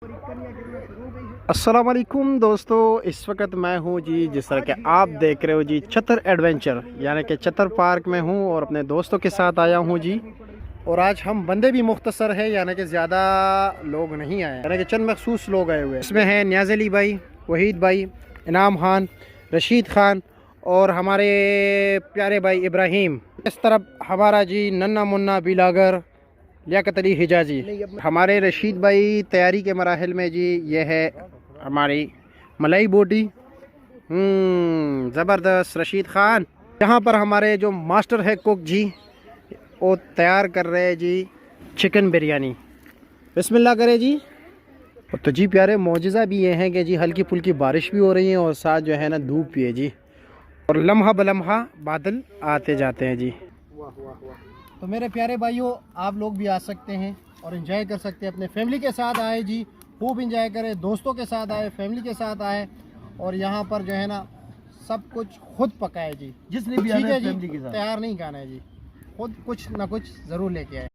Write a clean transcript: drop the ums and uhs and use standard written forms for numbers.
अस्सलाम वालेकुम दोस्तों, इस वक्त मैं हूँ जी, जिस तरह के आप देख रहे हो जी, चतर एडवेंचर यानी कि चतर पार्क में हूँ और अपने दोस्तों के साथ आया हूँ जी। और आज हम बंदे भी मुख्तसर है, यानी कि ज़्यादा लोग नहीं आए, यानी कि चंद मखसूस लोग आए हुए हैं। इसमें हैं नियाज़ अली भाई, वहीद भाई, इनाम खान, रशीद खान और हमारे प्यारे भाई इब्राहिम। इस तरफ हमारा जी नन्ना मुन्ना बिलागर लियाकत अली हिजाजी। हमारे रशीद भाई तैयारी के मराहल में जी। ये है हमारी मलाई बोटी, ज़बरदस्त रशीद खान। यहाँ पर हमारे जो मास्टर है कुक जी, वो तैयार कर रहे हैं जी चिकन बिरयानी। बिस्मिल्लाह करे जी। तो जी प्यारे मौजज़ा भी ये हैं कि जी हल्की फुल्की बारिश भी हो रही है और साथ जो है ना धूप भी है जी, और लम्हा बलम्हा बादल आते जाते हैं जी। तो मेरे प्यारे भाइयों, आप लोग भी आ सकते हैं और एंजॉय कर सकते हैं। अपने फैमिली के साथ आए जी, खूब एंजॉय करें। दोस्तों के साथ आए, फैमिली के साथ आए, और यहाँ पर जो है ना सब कुछ खुद पकाए जी। जिसने भी आना है फैमिली के साथ, तैयार नहीं खाना है जी, खुद कुछ ना कुछ ज़रूर लेके आए।